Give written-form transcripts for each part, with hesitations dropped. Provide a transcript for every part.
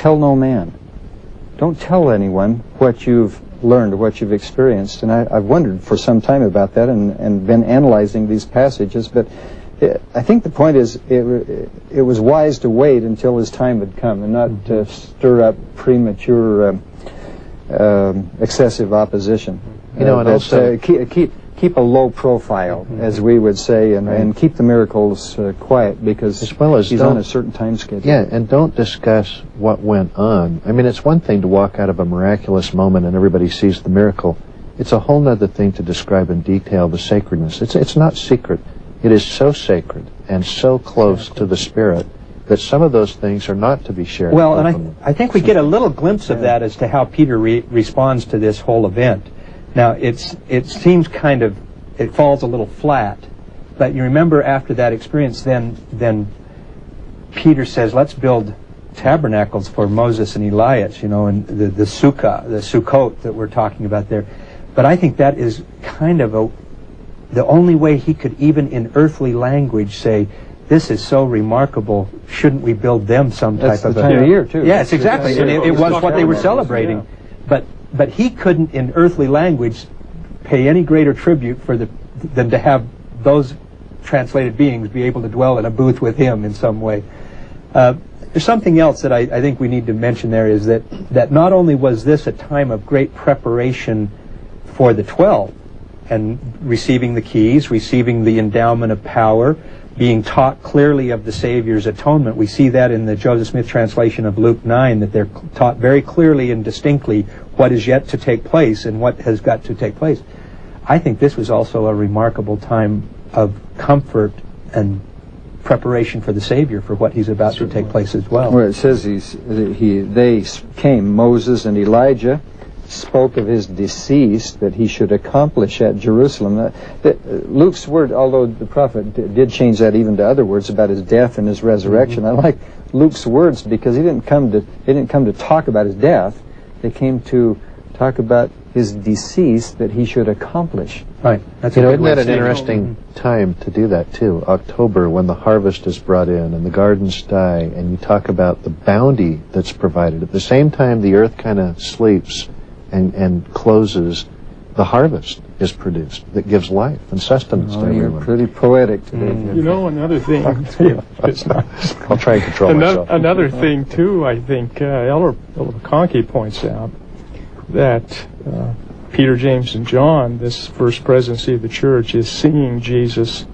tell no man. Don't tell anyone what you've learned or what you've experienced. And I've wondered for some time about that and been analyzing these passages. But I think the point is it was wise to wait until his time had come and not stir up premature excessive opposition. And also keep a low profile, as we would say, and keep the miracles quiet, because as well as he's on a certain time schedule. Yeah, and don't discuss what went on. I mean, it's one thing to walk out of a miraculous moment and everybody sees the miracle. It's a whole other thing to describe in detail the sacredness. It's not secret. It is so sacred and so close to the Spirit that some of those things are not to be shared. Well, and I think we get a little glimpse of that as to how Peter responds to this whole event. Now, it seems it falls a little flat, but you remember after that experience, then Peter says, let's build tabernacles for Moses and Elias, and the Sukkot that we're talking about there. But I think that is the only way he could, even in earthly language, say, this is so remarkable, shouldn't we build them some type of... That's the time of year, too. Yes, exactly, and it was what they were celebrating. Yeah. But he couldn't, in earthly language, pay any greater tribute than to have those translated beings be able to dwell in a booth with him in some way. There's something else that I think we need to mention there, is that not only was this a time of great preparation for the 12, and receiving the keys, receiving the endowment of power, being taught clearly of the Savior's atonement. We see that in the Joseph Smith translation of Luke 9, that they're taught very clearly and distinctly what is yet to take place and what has got to take place. I think this was also a remarkable time of comfort and preparation for the Savior for what he's about to take place as well. Well, it says they came, Moses and Elijah, spoke of his decease that he should accomplish at Jerusalem. Luke's word, although the prophet did change that even to other words about his death and his resurrection. I like Luke's words because they didn't come to talk about his death. They came to talk about his decease that he should accomplish. Right. That's isn't that an interesting time to do that too? October, when the harvest is brought in and the gardens die, and you talk about the bounty that's provided. At the same time, the earth kind of sleeps and closes, the harvest is produced that gives life and sustenance to everyone. You're pretty poetic today. Another thing... I'll try and control myself. Another thing, too, I think Elder McConkie points out that Peter, James, and John, this first presidency of the church, is seeing Jesus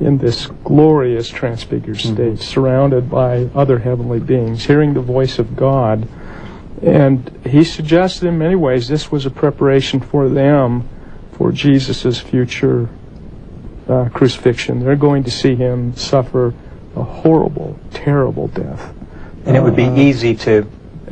in this glorious transfigured state, surrounded by other heavenly beings, hearing the voice of God. And he suggests in many ways this was a preparation for them for Jesus' future crucifixion. They're going to see him suffer a horrible, terrible death. And it would be easy to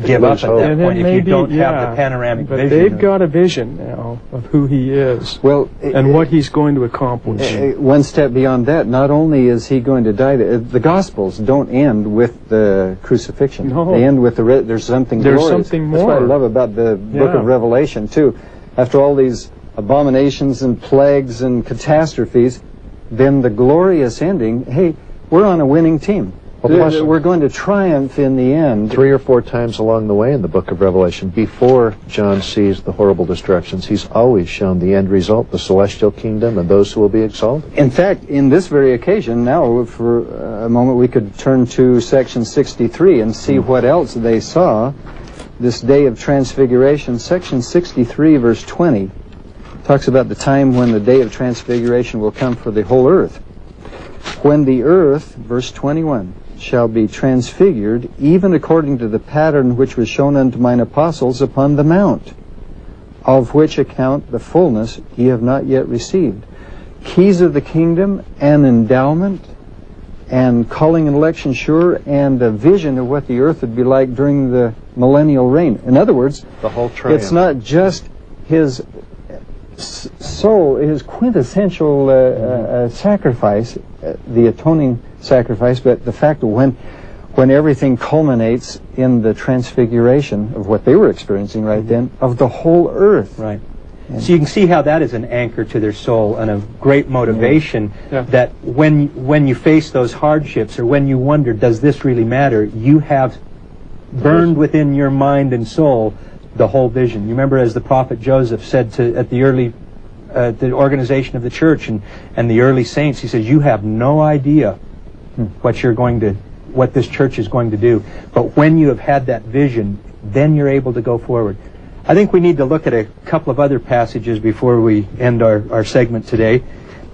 give up at that point if you don't have the panoramic vision. But they've got a vision now of who he is and what he's going to accomplish. One step beyond that, not only is he going to die, the Gospels don't end with the crucifixion. No. They end with there's something There's glorious. something more. That's what I love about the book of Revelation, too. After all these abominations and plagues and catastrophes, then the glorious ending, hey, we're on a winning team. Well, we're going to triumph in the end. 3 or 4 times along the way in the book of Revelation, before John sees the horrible destructions, he's always shown the end result, the celestial kingdom, and those who will be exalted. In fact, in this very occasion, now for a moment we could turn to section 63 and see what else they saw this day of transfiguration. Section 63, verse 20, talks about the time when the day of transfiguration will come for the whole earth. When the earth, verse 21, shall be transfigured, even according to the pattern which was shown unto mine apostles upon the mount, of which account the fullness ye have not yet received. Keys of the kingdom, and endowment, and calling and election sure, and a vision of what the earth would be like during the millennial reign. In other words, the whole triumph. It's not just his soul, his quintessential sacrifice, the atoning sacrifice, but the fact that when everything culminates in the transfiguration of what they were experiencing right then, of the whole earth. Right. So you can see how that is an anchor to their soul and a great motivation that when you face those hardships or when you wonder, does this really matter, you have burned within your mind and soul the whole vision. You remember, as the prophet Joseph said at the early the organization of the church and the early saints, he says, you have no idea what this church is going to do. But when you have had that vision, then you're able to go forward. I think we need to look at a couple of other passages before we end our segment today.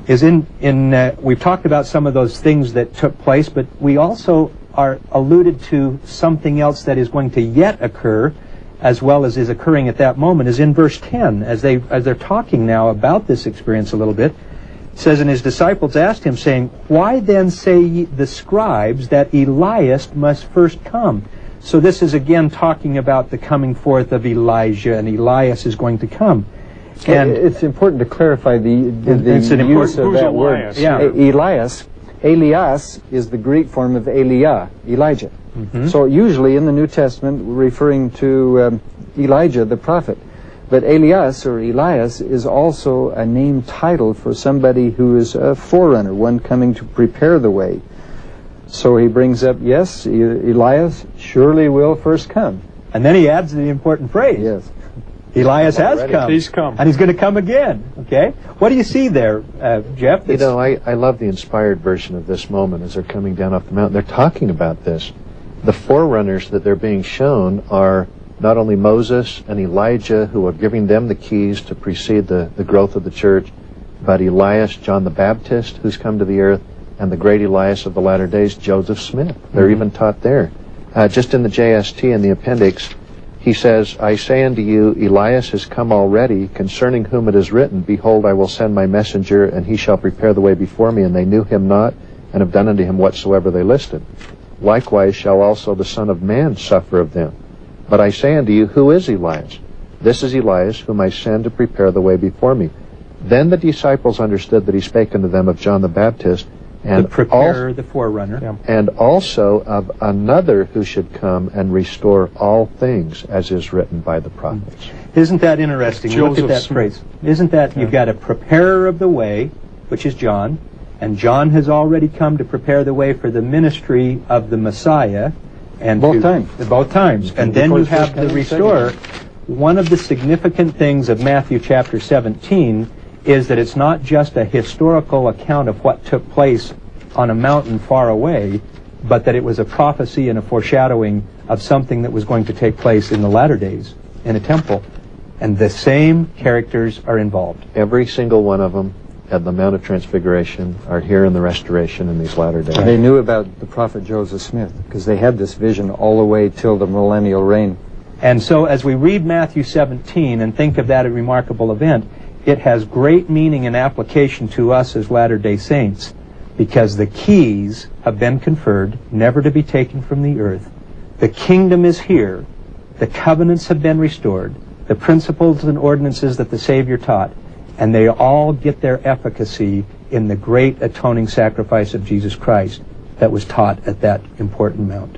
We've talked about some of those things that took place, but we also are alluded to something else that is going to yet occur, as well as is occurring at that moment, is in verse 10, as they're talking now about this experience a little bit. It says, and his disciples asked him, saying, why then say ye, the scribes, that Elias must first come? So this is again talking about the coming forth of Elijah, and Elias is going to come. And it's important to clarify the use of that word. Yeah. Elias is the Greek form of Elijah. Mm-hmm. So usually in the New Testament, referring to Elijah the prophet. But Elias is also a name title for somebody who is a forerunner, one coming to prepare the way. So he brings up, yes, Elias surely will first come. And then he adds the important phrase. Yes. Elias has come. He's come. And he's going to come again. Okay? What do you see there, Jeff? I love the inspired version of this moment as they're coming down off the mountain. They're talking about this. The forerunners that they're being shown are not only Moses and Elijah, who are giving them the keys to precede the growth of the church, but Elias, John the Baptist, who's come to the earth, and the great Elias of the latter days, Joseph Smith. They're even taught there. Just in the JST in the appendix, he says, I say unto you, Elias has come already, concerning whom it is written, behold, I will send my messenger, and he shall prepare the way before me. And they knew him not, and have done unto him whatsoever they listed. Likewise shall also the Son of Man suffer of them. But I say unto you, who is Elias? This is Elias, whom I send to prepare the way before me. Then the disciples understood that he spake unto them of John the Baptist, and the forerunner. Yeah. And also of another who should come and restore all things, as is written by the prophets. Isn't that interesting? Joseph Look at that Smith. phrase. Isn't that, you've got a preparer of the way, which is John, and John has already come to prepare the way for the ministry of the Messiah. And both times. And then you have the restorer. One of the significant things of Matthew chapter 17 is that it's not just a historical account of what took place on a mountain far away, but that it was a prophecy and a foreshadowing of something that was going to take place in the latter days in a temple. And the same characters are involved. Every single one of them at the Mount of Transfiguration are here in the restoration in these latter days. They knew about the prophet Joseph Smith because they had this vision all the way till the millennial reign. And so as we read Matthew 17 and think of that remarkable event, it has great meaning and application to us as Latter-day Saints, because the keys have been conferred, never to be taken from the earth. The kingdom is here. The covenants have been restored. The principles and ordinances that the Savior taught, and they all get their efficacy in the great atoning sacrifice of Jesus Christ that was taught at that important mount.